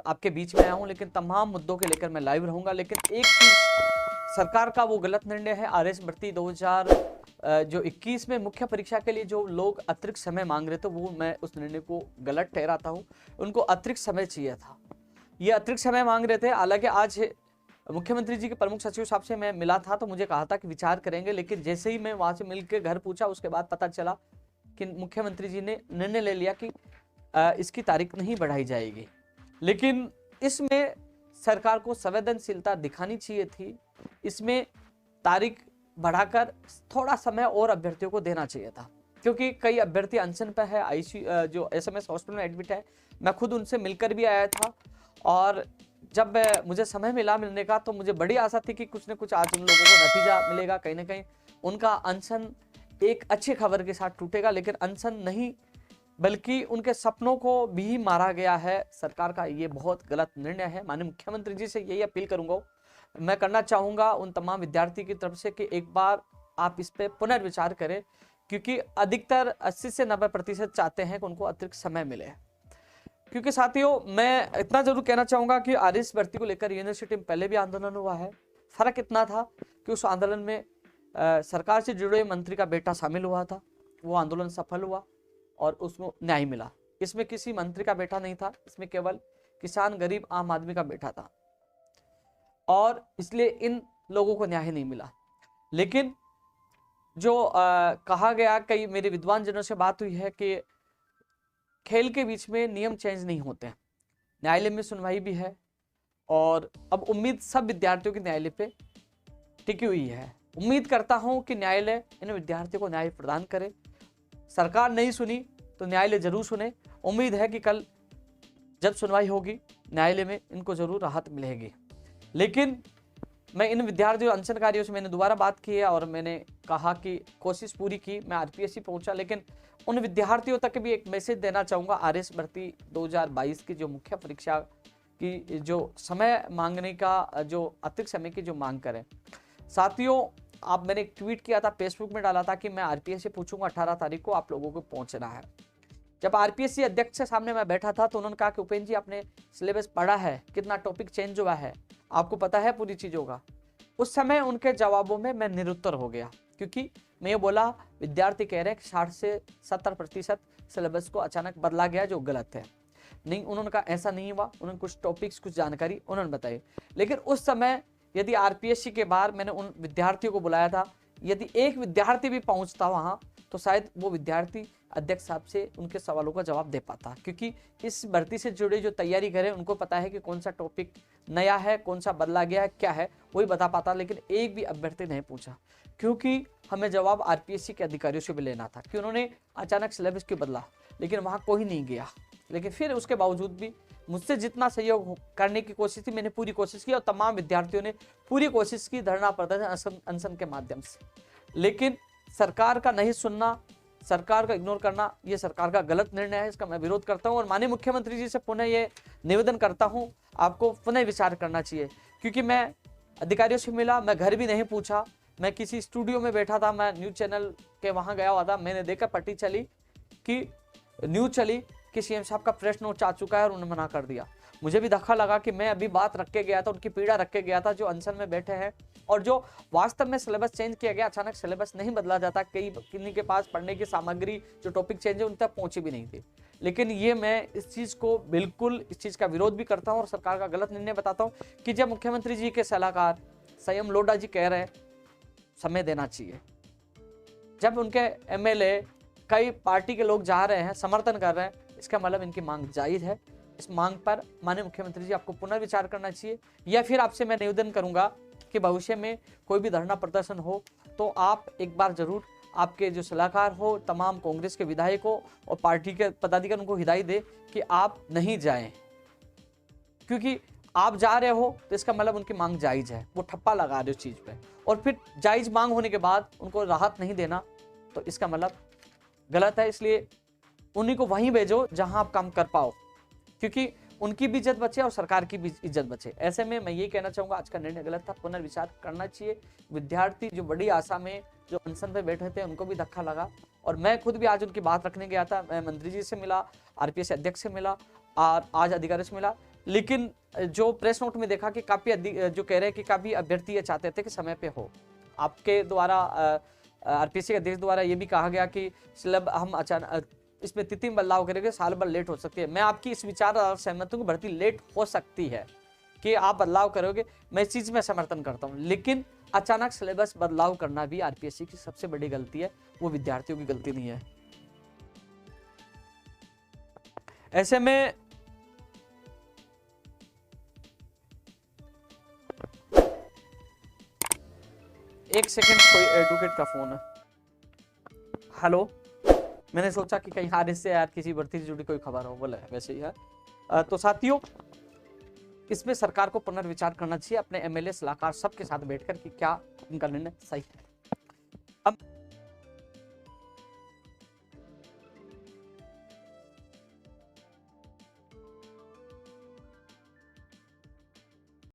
आपके बीच में आया हूं, लेकिन तमाम मुद्दों के लेकर मैं लाइव रहूंगा। लेकिन एक चीज, सरकार का वो गलत निर्णय है आरएस भर्ती 2021 में मुख्य परीक्षा के लिए जो लोग अतिरिक्त समय मांग रहे थे, वो मैं उस निर्णय को गलत ठहराता हूं। उनको अतिरिक्त समय चाहिए था, ये अतिरिक्त समय मांग रहे थे। हालांकि आज मुख्यमंत्री जी के प्रमुख सचिव साहब से मैं मिला था, तो मुझे कहा था कि विचार करेंगे, लेकिन जैसे ही मैं वहां से मिलकर घर पूछा, उसके बाद पता चला कि मुख्यमंत्री जी ने निर्णय ले लिया कि इसकी तारीख नहीं बढ़ाई जाएगी। लेकिन इसमें सरकार को संवेदनशीलता दिखानी चाहिए थी, इसमें तारीख बढ़ाकर थोड़ा समय और अभ्यर्थियों को देना चाहिए था, क्योंकि कई अभ्यर्थी अनशन पर है, आईसीयू जो एसएमएस हॉस्पिटल में एडमिट है। मैं खुद उनसे मिलकर भी आया था, और जब मुझे समय मिला मिलने का, तो मुझे बड़ी आशा थी कि कुछ न कुछ आज उन लोगों को नतीजा मिलेगा, कहीं ना कहीं उनका अनशन एक अच्छी खबर के साथ टूटेगा। लेकिन अनशन नहीं, बल्कि उनके सपनों को भी मारा गया है। सरकार का ये बहुत गलत निर्णय है। माननीय मुख्यमंत्री जी से यही अपील करूंगा, मैं करना चाहूंगा उन तमाम विद्यार्थी की तरफ से कि एक बार आप इस पे पुनर्विचार करें, क्योंकि अधिकतर 80 से 90% चाहते हैं कि उनको अतिरिक्त समय मिले। क्योंकि साथियों, मैं इतना जरूर कहना चाहूंगा कि आरएस भर्ती को लेकर यूनिवर्सिटी में पहले भी आंदोलन हुआ है। फर्क इतना था कि उस आंदोलन में सरकार से जुड़े मंत्री का बेटा शामिल हुआ था, वो आंदोलन सफल हुआ और उसको न्याय मिला। इसमें किसी मंत्री का बेटा नहीं था, इसमें केवल किसान, गरीब, आम आदमी का बेटा था, और इसलिए इन लोगों को न्याय नहीं मिला। लेकिन जो कहा गया, कई मेरे विद्वान जनों से बात हुई है कि खेल के बीच में नियम चेंज नहीं होते। न्यायालय में सुनवाई भी है, और अब उम्मीद सब विद्यार्थियों की न्यायालय पे टिकी हुई है। उम्मीद करता हूं कि न्यायालय इन विद्यार्थियों को न्याय प्रदान करे। सरकार नहीं सुनी तो न्यायालय जरूर सुने। उम्मीद है कि कल जब सुनवाई होगी न्यायालय में इनको जरूर राहत मिलेगी। लेकिन मैं इन विद्यार्थियों, अनशनकारियों से मैंने दोबारा बात की है, और मैंने कहा कि कोशिश पूरी की, मैं आरपीएससी पहुंचा। लेकिन उन विद्यार्थियों तक भी एक मैसेज देना चाहूँगा, आरएस भर्ती 2022 की जो मुख्य परीक्षा की जो समय मांगने का, जो अतिरिक्त समय की जो मांग करें। साथियों, आप, मैंने एक ट्वीट किया था, फेसबुक में डाला था कि मैं आरपीएससी पूछूंगा 18 तारीख को, आप लोगों को पहुंचना है। जब आरपीएससी अध्यक्ष के सामने मैं बैठा था, तो उन्होंने कहा कि उपेंद्र जी, आपने सिलेबस पढ़ा है, कितना टॉपिक चेंज हुआ है, आपको पता है पूरी चीजों का। उस समय उनके जवाबों में मैं निरुत्तर हो गया, क्योंकि मैं ये बोला, विद्यार्थी कह रहे हैं कि 60 से 70% सिलेबस को अचानक बदला गया, जो गलत है। नहीं, उन्होंने कहा ऐसा नहीं हुआ। उन्होंने कुछ टॉपिक्स, कुछ जानकारी उन्होंने बताई। लेकिन उस समय यदि आरपीएससी के बाहर मैंने उन विद्यार्थियों को बुलाया था, यदि एक विद्यार्थी भी पहुंचता वहां, तो शायद वो विद्यार्थी अध्यक्ष साहब से उनके सवालों का जवाब दे पाता, क्योंकि इस भर्ती से जुड़े जो तैयारी करें उनको पता है कि कौन सा टॉपिक नया है, कौन सा बदला गया है, क्या है, वही बता पाता। लेकिन एक भी अभ्यर्थी नहीं पूछा, क्योंकि हमें जवाब आरपीएससी के अधिकारियों से भी लेना था कि उन्होंने अचानक सिलेबस क्यों बदला। लेकिन वहाँ कोई नहीं गया। लेकिन फिर उसके बावजूद भी मुझसे जितना सहयोग करने की कोशिश थी, मैंने पूरी कोशिश की, और तमाम विद्यार्थियों ने पूरी कोशिश की, धरना प्रदर्शन, अनशन के माध्यम से। लेकिन सरकार का नहीं सुनना, सरकार का इग्नोर करना, ये सरकार का गलत निर्णय है। इसका मैं विरोध करता हूं, और माननीय मुख्यमंत्री जी से पुनः ये निवेदन करता हूं, आपको पुनः विचार करना चाहिए। क्योंकि मैं अधिकारियों से मिला, मैं घर भी नहीं पूछा, मैं किसी स्टूडियो में बैठा था, मैं न्यूज चैनल के वहां गया हुआ था। मैंने देखा पट्टी चली कि न्यूज चली कि सीएम साहब का प्रेस नोट आ चुका है, और उन्होंने मना कर दिया। मुझे भी धक्का लगा कि मैं अभी बात रख के गया था, उनकी पीड़ा रख के गया था, जो अनशन में बैठे हैं, और जो वास्तव में सिलेबस चेंज किया गया। अचानक सिलेबस नहीं बदला जाता, किन्हीं के पास पढ़ने की सामग्री, जो टॉपिक चेंज है, उन तक पहुंची भी नहीं थी। लेकिन ये, मैं इस चीज को बिल्कुल, इस चीज का विरोध भी करता हूँ, और सरकार का गलत निर्णय बताता हूँ कि जब मुख्यमंत्री जी के सलाहकार संयम लोढ़ा जी कह रहे हैं समय देना चाहिए, जब उनके एमएलए, कई पार्टी के लोग जा रहे हैं, समर्थन कर रहे हैं, इसका मतलब इनकी मांग जायज है। इस मांग पर माननीय मुख्यमंत्री जी आपको पुनर्विचार करना चाहिए, या फिर आपसे मैं निवेदन करूंगा कि भविष्य में कोई भी धरना प्रदर्शन हो तो आप एक बार जरूर, आपके जो सलाहकार हो, तमाम कांग्रेस के विधायक हो और पार्टी के पदाधिकारी, उनको हिदायत दे कि आप नहीं जाएं, क्योंकि आप जा रहे हो तो इसका मतलब उनकी मांग जायज है। वो ठप्पा लगा रहे हो चीज पे, और फिर जायज मांग होने के बाद उनको राहत नहीं देना, तो इसका मतलब गलत है। इसलिए उन्हीं को वहीं भेजो जहां आप काम कर पाओ, क्योंकि उनकी भी इज्जत बचे और सरकार की भी इज्जत बचे। ऐसे में मैं ये कहना चाहूंगा, आज का निर्णय गलत था, पुनर्विचार करना चाहिए। विद्यार्थी जो बड़ी आशा में, जो अनशन पे बैठे थे, उनको भी धक्का लगा, और मैं खुद भी आज उनकी बात रखने गया था। मैं मंत्री जी से मिला, आरपीएससी अध्यक्ष से मिला, और आज अधिकारी से मिला। लेकिन जो प्रेस नोट में देखा कि काफी जो कह रहे हैं कि काफी अभ्यर्थी ये चाहते थे कि समय पे हो। आपके द्वारा आरपीएससी के अध्यक्ष द्वारा ये भी कहा गया कि सिलेबस हम अचानक इसमें तिथि में बदलाव करेंगे, साल भर लेट हो सकती है। मैं आपकी इस विचार और सहमत हूँ कि भर्ती लेट हो सकती है, कि आप बदलाव करोगे, मैं इस चीज में समर्थन करता हूँ। लेकिन अचानक सिलेबस बदलाव करना भी आरपीएससी की सबसे बड़ी गलती है, वो विद्यार्थियों की गलती नहीं है। ऐसे में एक सेकंड, कोई एडवोकेट का फोन है। हेलो, मैंने सोचा कि कहीं आरएस से यार किसी भर्ती से जुड़ी कोई खबर हो, बोले वैसे ही है। तो साथियों, इसमें सरकार को पुनर्विचार करना चाहिए, अपने एमएलए सलाहकार सबके साथ बैठकर कि क्या इनका निर्णय सही है। अब